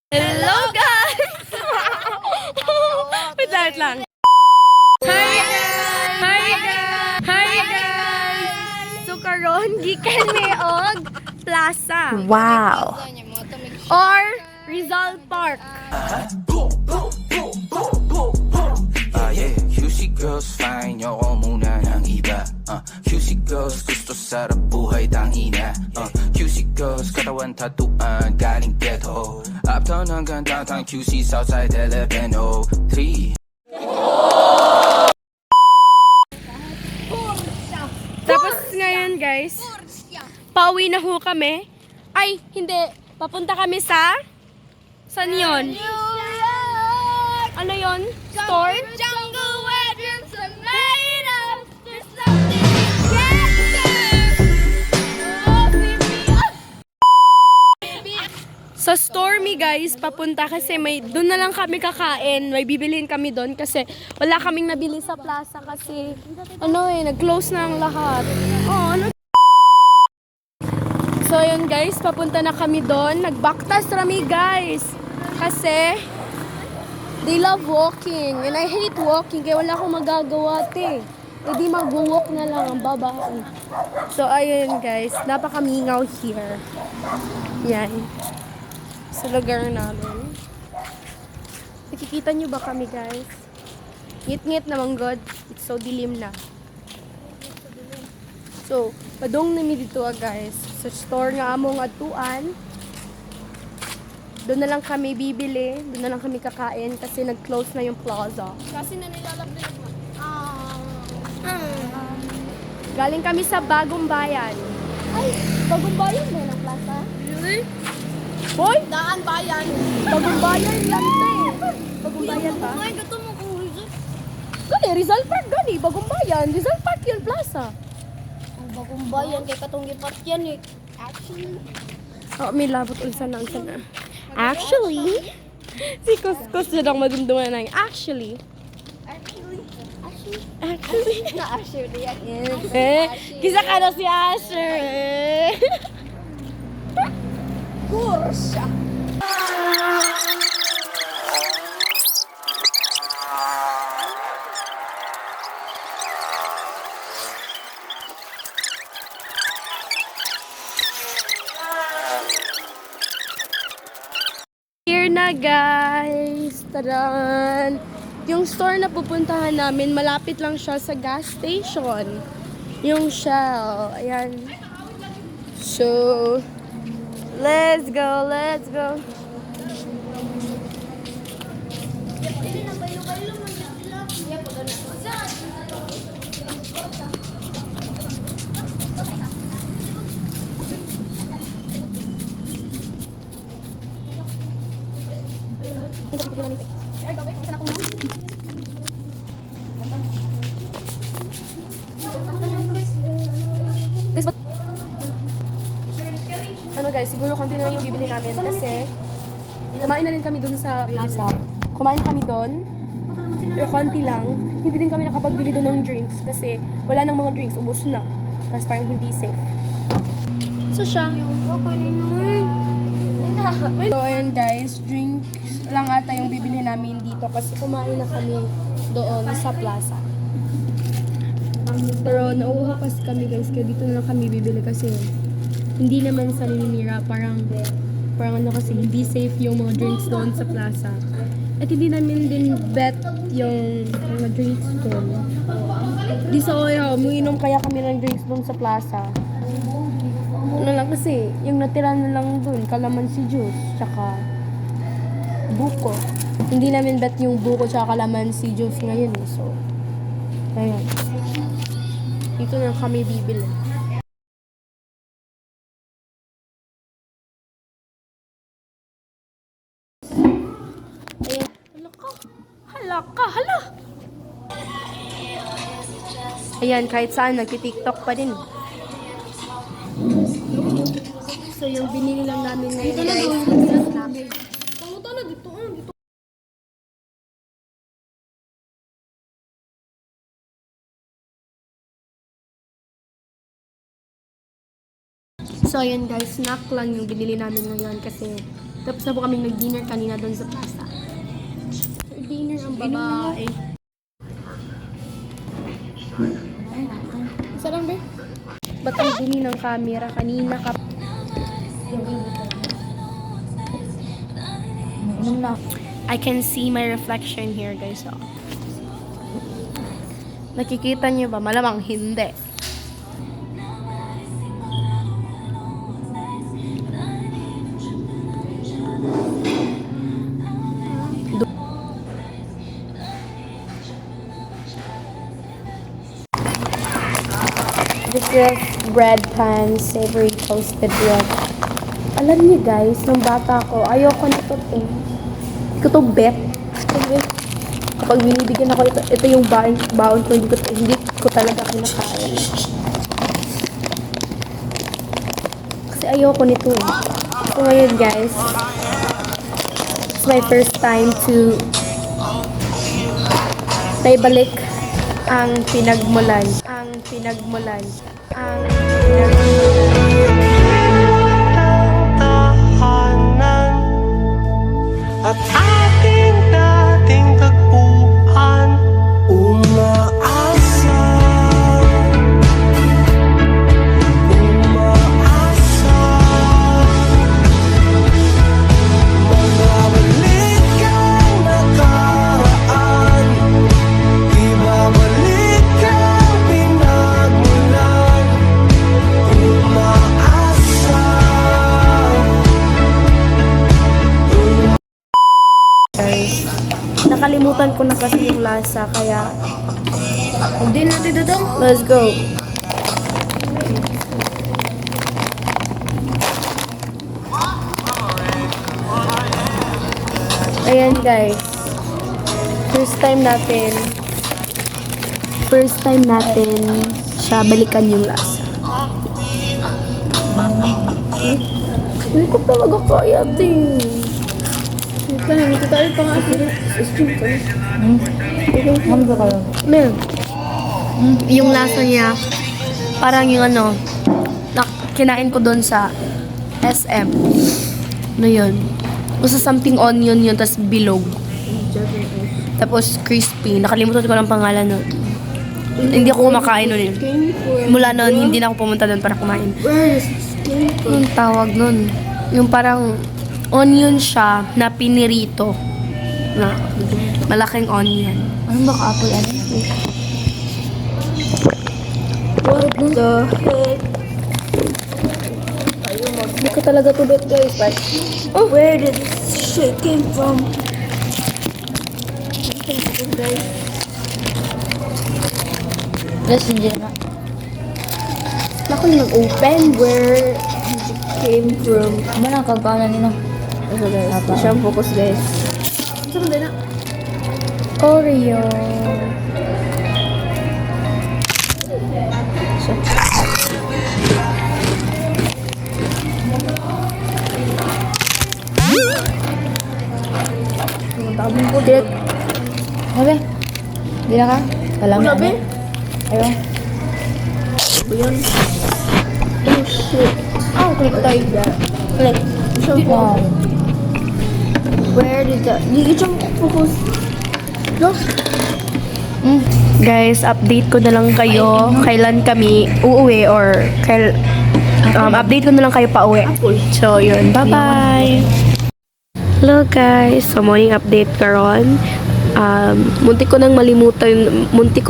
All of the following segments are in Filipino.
Hello guys! Wait lang. Hi guys! Hi guys! Hi guys! So karon gikan mi og plaza. Wow. Or Rizal Park. Yeah, QC girls fine, yoko muna ng iba. QC girls gusto sarap buhay tangina. QC girls katawan tatuan galing ghetto. Uptown hanggang downtown QC Southside Filipino 3. Tapos ngayon guys, pauwi na ho kami. Ay, hindi. Papunta kami sa... Saan yun? Ano yun? Store? Jungle where dreams are made of. There's something better. Oh, beat me up. Sa Stormy guys, papunta kasi doon na lang kami kakain. May bibilhin kami doon kasi wala kaming nabili sa plaza kasi nag-close na ang lahat. Oh, ano? So yun guys, papunta na kami doon. Nagbaktas rami guys. Kasi they love walking and I hate walking kaya wala akong magagawa te. E di mag-walk na lang ang babae. So ayun guys, napakamingaw here. Yan. Sa lugar namin. Nakikita nyo ba kami guys? Ngit-ngit naman God. It's so dilim na. So, padong nami dito guys. Sa store nga among atuan. Doon na lang kami bibili. Doon na lang kami kakain kasi nag-close na yung plaza. Kasi na nilalabdag mo. Galing kami sa Bagong Bayan. Ay, Bagong Bayan ba ng plaza? Really? Hoy! Daan Bayan. Bagong Bayan lang te. Bagong Bayan pa? Ay, gato mo kung Rizal. Gani, Rizal Park gani. Bagong Bayan. Rizal Park yung plaza. Ang Bagong Bayan, kay katong gipat yan eh. Actually. Oh, may labot unsa na. Actually, si Kuskus na lang magundungan ng actually. Actually. Na actually yan. Kisa ka na si Asher eh. Kursa. Here na guys. Taran. Yung store na pupuntahan namin, malapit lang siya sa gas station. Yung Shell. Ayan. So, let's go, let's go. Ano guys, siguro konti na lang yung bibili namin kasi kumain na rin kami dun sa plaza. Kumain kami dun, pero konti lang. Hindi din kami nakapagbili dun ng drinks kasi wala nang mga drinks, ubos na. Tapos parang hindi safe. So siya. So ayun guys, drinks lang ata yung bibili namin dito kasi kumain na kami doon sa plaza. Pero nauuha kasi kami guys, kaya dito na lang kami bibili kasi hindi naman sa Ninira, parang ano kasi, hindi safe yung mga drinks doon sa plaza. At hindi namin din bet yung mga drinks doon. Di sa oya, umiinom kaya kami ng drinks doon sa plaza. Ano lang kasi, yung natira na lang doon, kalamansi juice, tsaka buko. Hindi namin bet yung buko tsaka kalamansi juice ngayon eh, so, ayun. Dito na kami bibili. Hala! Ayan, kahit saan, nagti-tiktok pa din. So, yung binili lang namin ngayon, guys, Panguta na dito. Dito. So, ayan guys, snack lang yung binili namin ngayon kasi Tapos na po kami nag-dinner kanina doon sa plaza. Dinner ang babae. Isa lang, be? Ba't ang dumi ng camera? Kanina ka... I can see my reflection here, guys. Oh. Nakikita niyo ba? Malamang hindi. This is bread pan, savory toasted bread. Alam niyo guys, nung bata ko, ayoko nito eh. Hindi ko to bet. Kapag binibigyan ako ito yung baon ko, hindi ko talaga kinakain. Kasi ayoko nito eh. So ngayon guys, it's my first time to naibalik ang pinagmulan. Tahanan at ating dating tagpuan, umaasa, magbabalik ang nakaraan, ibabalik ang pinagmulan, umaasa. Guys, nakalimutan ko na kasi yung lasa, kaya hindi natin dodong. Let's go. Ayan guys, first time natin siya balikan yung lasa. Hindi ko talaga kaya, ting. Hindi ko tayo pang Mel, yung lasa niya, parang yung ano, kinain ko doon sa SM. Ano yun? Basta something onion yun, tas bilog. Tapos crispy. Nakalimutan ko ng pangalan nun. Hindi ako kumakain nun. Mula nun, hindi na ako pumunta doon para kumain. Anong tawag nun? Yung parang onion siya na pinirito. Na malaking onion. Ano ba ka-apple ano? What the heck? Hindi ko talaga to bet guys, but where did this shit came from? Plus, hindi naman. Ako na nag-open where it came from. Ano lang kagkanan nila? Ito guys, siya ang focus guys. Saan ba na? Oreo. Tabong ko dit. Sabi? Hindi na ka? Alam na. Sabi? Ayun. Ayan. Oh shit. Oh, click tayo dyan. Click. Wow. Where did that? Hindi siya focus. No? Guys, update ko na lang kayo kailan kami uuwi or update ko na lang kayo pa uwi. So, yun. Bye-bye! Hello guys! So, morning update karon. Muntik ko nang makalimot. Muntik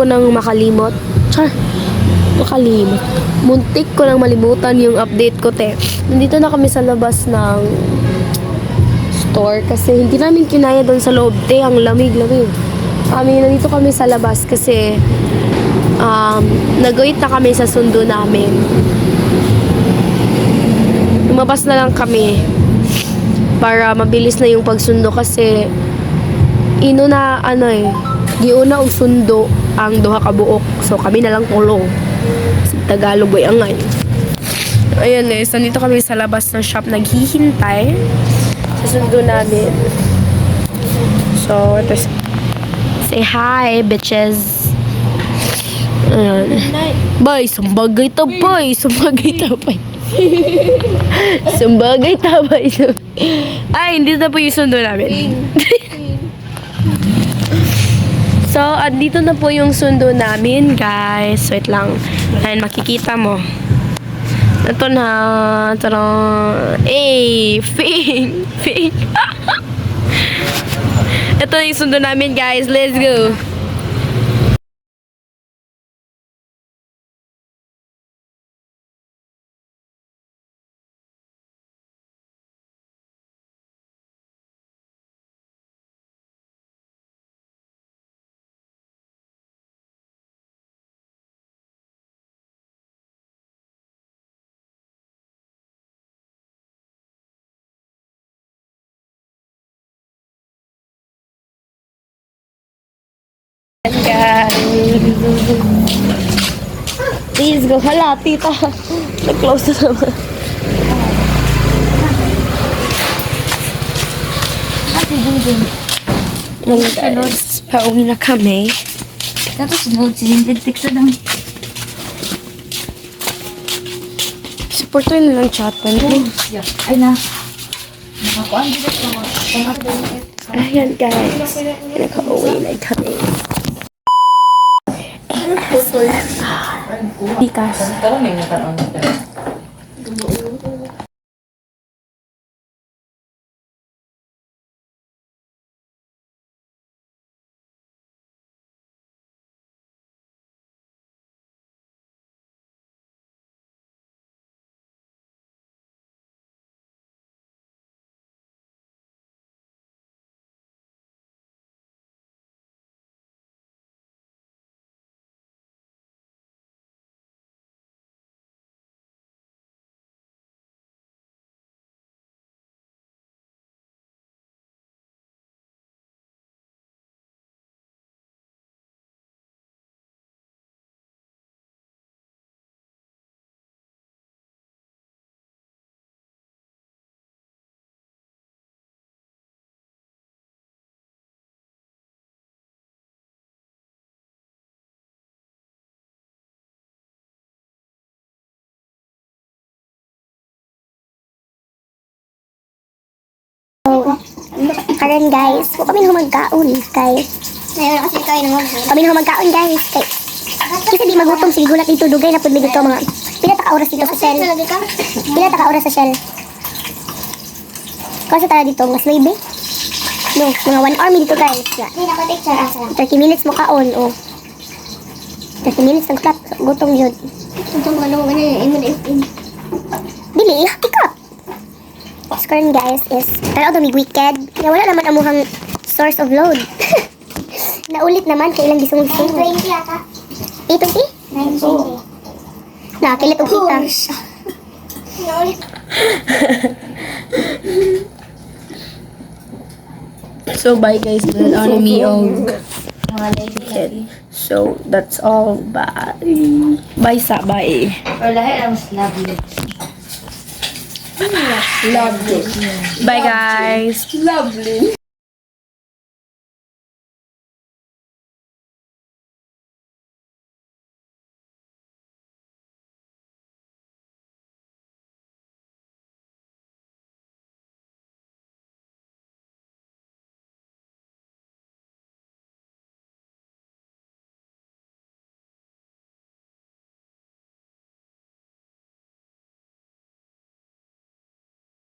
ko nang malimutan yung update ko, te. Nandito na kami sa labas ng store kasi hindi namin kinaya doon sa loob, te. Ang lamig-lamig. Nandito kami sa labas kasi nag-wait na kami sa sundo namin. Lumabas na lang kami para mabilis na yung pagsundo kasi giuna og sundo ang duha ka buok. So kami na lang tulo. Sa Tagalog ay angay. Ayun nandito kami sa labas ng shop naghihintay sa sundo namin. So, say hi, bitches. Boy, sumbagay ta, boy. Sumbagay ta, boy. Ay, hindi na po yung sundo namin. So, dito na po yung sundo namin, guys. Wait lang. Ayan, makikita mo. Ito na. Tarang. Fing! Fing! Ito na yung sundo namin, guys. Let's go! Please go. Hala, tita. Nag-close na naman. Yan guys, pauwi na kami. Tapos sunod, sinintid sa lang. Supportuin na lang chatan. Ay na. Nakakuan dito sa Ayan guys, nakauwi na kami. Dikas. Karon guys, wa kami humagkaon guys. Ngayon kasi kayo nang kami humagkaon guys. Kay kasi di magutom sige gulat dito dugay na pud mi dito mga pila ta ka oras dito sa Shell. Pila ta ka oras sa Shell. Kasi tara dito mas maybe. No, mga 1 hour mi dito guys. Di na ko picture asa lang. 30 minutes mo kaon oh. 30 minutes ang flat gutom jud. Gutom ano imo na Dili, pick up. Current guys is tara daw mig wicked kaya wala naman amuhang source of load. Naulit naman kailang gisung-gisung 20 ata 820? 920 nakakilit og kita. Naulit. So bye guys, dahil ano mi og chicken. So that's all. Bye. Bye sa bye. Or lahat ang lovely. Bye guys. Lovely.